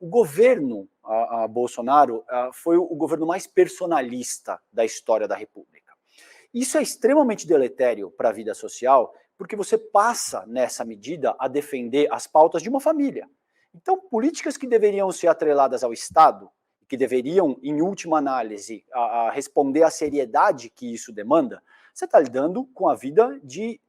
O governo Bolsonaro foi o governo mais personalista da história da República. Isso é extremamente deletério para a vida social, porque você passa, nessa medida, a defender as pautas de uma família. Então, políticas que deveriam ser atreladas ao Estado, que deveriam, em última análise, responder à seriedade que isso demanda, você está lidando com a vida de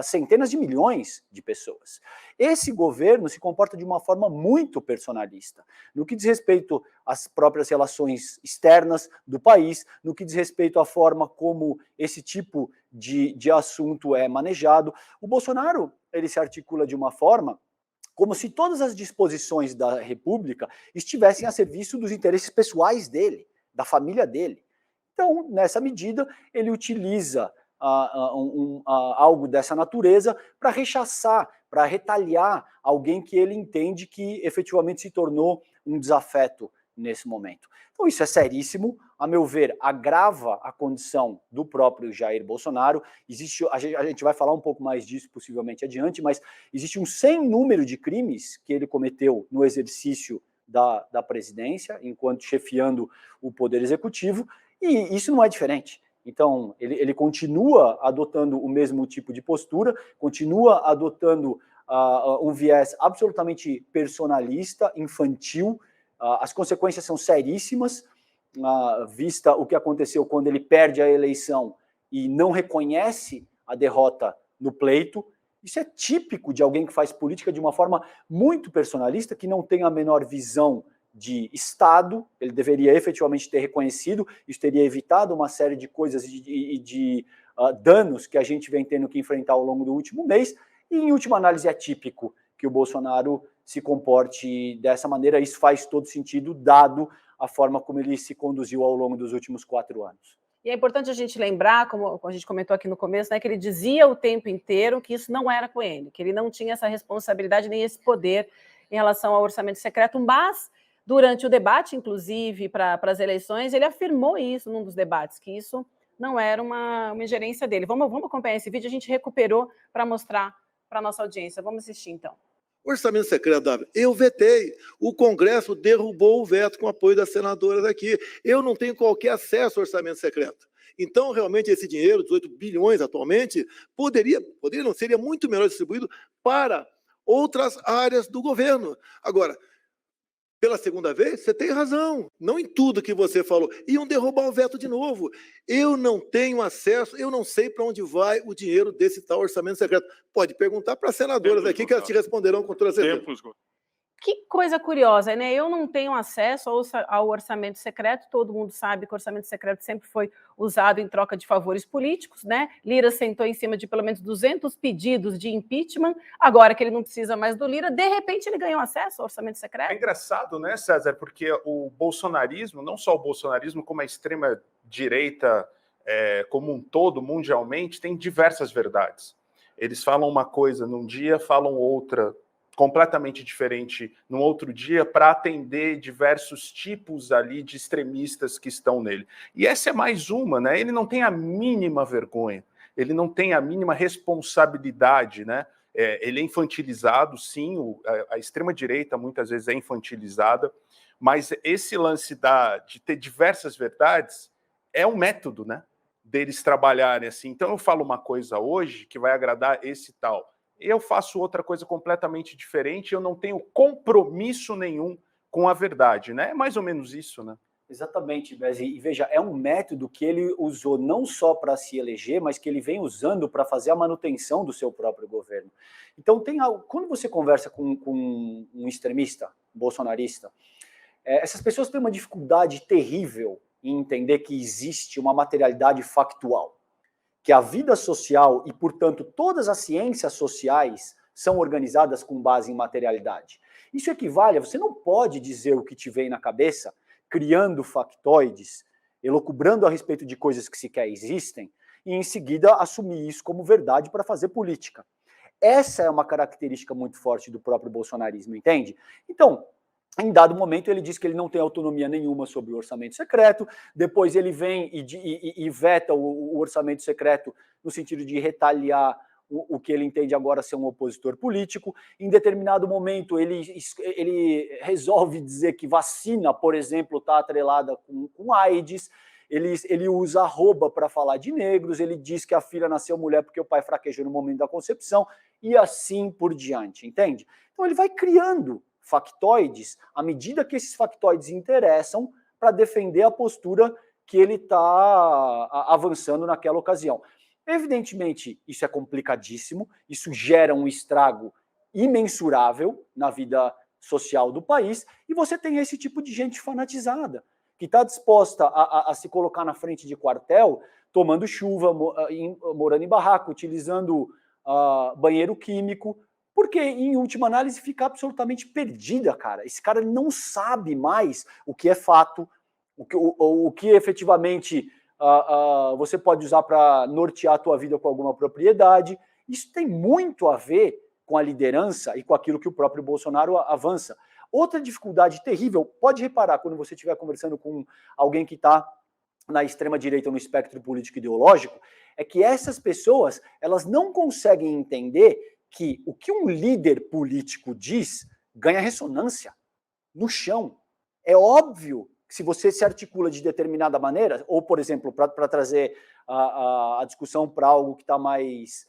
centenas de milhões de pessoas. Esse governo se comporta de uma forma muito personalista, no que diz respeito às próprias relações externas do país, no que diz respeito à forma como esse tipo de assunto é manejado. O Bolsonaro, ele se articula de uma forma como se todas as disposições da República estivessem a serviço dos interesses pessoais dele, da família dele. Então, nessa medida, ele utiliza algo dessa natureza para rechaçar, para retaliar alguém que ele entende que efetivamente se tornou um desafeto nesse momento. Então isso é seríssimo, a meu ver, agrava a condição do próprio Jair Bolsonaro. A gente vai falar um pouco mais disso possivelmente adiante, mas existe um sem número de crimes que ele cometeu no exercício da presidência, enquanto chefiando o Poder Executivo, e isso não é diferente. Então, ele continua adotando o mesmo tipo de postura, continua adotando um viés absolutamente personalista, infantil. As consequências são seríssimas, vista o que aconteceu quando ele perde a eleição e não reconhece a derrota no pleito. Isso é típico de alguém que faz política de uma forma muito personalista, que não tem a menor visão de Estado. Ele deveria efetivamente ter reconhecido, isso teria evitado uma série de coisas e de danos que a gente vem tendo que enfrentar ao longo do último mês, e em última análise é típico que o Bolsonaro se comporte dessa maneira. Isso faz todo sentido, dado a forma como ele se conduziu ao longo dos últimos 4 anos. E é importante a gente lembrar, como a gente comentou aqui no começo, né, que ele dizia o tempo inteiro que isso não era com ele, que ele não tinha essa responsabilidade nem esse poder em relação ao orçamento secreto, mas durante o debate, inclusive, para as eleições, ele afirmou isso num dos debates, que isso não era uma ingerência dele. Vamos acompanhar esse vídeo, a gente recuperou para mostrar para a nossa audiência. Vamos assistir, então. Orçamento secreto, Davi, eu vetei. O Congresso derrubou o veto com apoio das senadoras aqui. Eu não tenho qualquer acesso ao orçamento secreto. Então, realmente, esse dinheiro, 18 bilhões atualmente, poderia não, seria muito melhor distribuído para outras áreas do governo. Agora, pela segunda vez, você tem razão, não em tudo que você falou. Iam derrubar o veto de novo. Eu não tenho acesso, eu não sei para onde vai o dinheiro desse tal orçamento secreto. Pode perguntar para as senadoras aqui, que elas te responderão com toda certeza. Que coisa curiosa, né? Eu não tenho acesso ao orçamento secreto, todo mundo sabe que o orçamento secreto sempre foi usado em troca de favores políticos, né? Lira sentou em cima de pelo menos 200 pedidos de impeachment, agora que ele não precisa mais do Lira, de repente ele ganhou acesso ao orçamento secreto. É engraçado, né, César? Porque o bolsonarismo, não só o bolsonarismo, como a extrema-direita como um todo, mundialmente, tem diversas verdades. Eles falam uma coisa num dia, falam outra completamente diferente no outro dia, para atender diversos tipos ali de extremistas que estão nele. E essa é mais uma, né? Ele não tem a mínima vergonha, ele não tem a mínima responsabilidade, né? Ele é infantilizado, sim, a extrema-direita muitas vezes é infantilizada, mas esse lance de ter diversas verdades é um método, né? Deles trabalharem assim. Então eu falo uma coisa hoje que vai agradar esse tal, eu faço outra coisa completamente diferente, eu não tenho compromisso nenhum com a verdade, né? É mais ou menos isso, né? Exatamente, Bezi. E veja, é um método que ele usou não só para se eleger, mas que ele vem usando para fazer a manutenção do seu próprio governo. Então, quando você conversa com um extremista, bolsonarista, essas pessoas têm uma dificuldade terrível em entender que existe uma materialidade factual, que a vida social e, portanto, todas as ciências sociais são organizadas com base em materialidade. Isso equivale a você não pode dizer o que te vem na cabeça, criando factoides, elucubrando a respeito de coisas que sequer existem, e em seguida assumir isso como verdade para fazer política. Essa é uma característica muito forte do próprio bolsonarismo, entende? Então, em dado momento, ele diz que ele não tem autonomia nenhuma sobre o orçamento secreto, depois ele vem e veta o orçamento secreto no sentido de retaliar o que ele entende agora ser um opositor político. Em determinado momento, ele resolve dizer que vacina, por exemplo, está atrelada com AIDS. Ele usa arroba para falar de negros, ele diz que a filha nasceu mulher porque o pai fraquejou no momento da concepção, e assim por diante, entende? Então ele vai criando factoides à medida que esses factoides interessam para defender a postura que ele está avançando naquela ocasião. Evidentemente, isso é complicadíssimo, isso gera um estrago imensurável na vida social do país, e você tem esse tipo de gente fanatizada, que está disposta a se colocar na frente de quartel, tomando chuva, morando em barraco, utilizando banheiro químico, porque, em última análise, fica absolutamente perdida, cara. Esse cara não sabe mais o que é fato, o que efetivamente você pode usar para nortear a tua vida com alguma propriedade. Isso tem muito a ver com a liderança e com aquilo que o próprio Bolsonaro avança. Outra dificuldade terrível, pode reparar quando você estiver conversando com alguém que está na extrema-direita ou no espectro político ideológico, é que essas pessoas, elas não conseguem entender que o que um líder político diz ganha ressonância no chão. É óbvio que se você se articula de determinada maneira, ou, por exemplo, para trazer a discussão para algo que está mais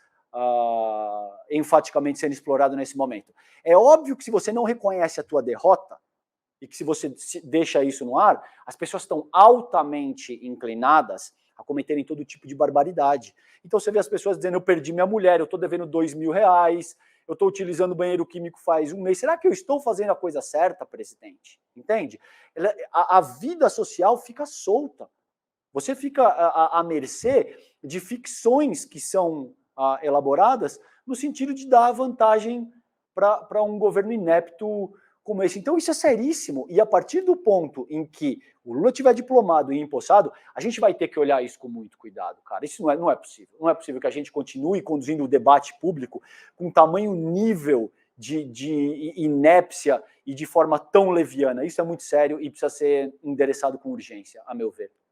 enfaticamente sendo explorado nesse momento, é óbvio que se você não reconhece a tua derrota, e que se você deixa isso no ar, as pessoas estão altamente inclinadas a cometerem todo tipo de barbaridade. Então você vê as pessoas dizendo, eu perdi minha mulher, eu estou devendo R$2.000, eu estou utilizando banheiro químico faz um mês. Será que eu estou fazendo a coisa certa, presidente? Entende? A vida social fica solta. Você fica à mercê de ficções que são elaboradas no sentido de dar vantagem para um governo inepto como esse. Então isso é seríssimo, e a partir do ponto em que o Lula tiver diplomado e empossado, a gente vai ter que olhar isso com muito cuidado, cara. Isso não é possível. Não é possível que a gente continue conduzindo o debate público com tamanho nível de inépcia e de forma tão leviana. Isso é muito sério e precisa ser endereçado com urgência, a meu ver.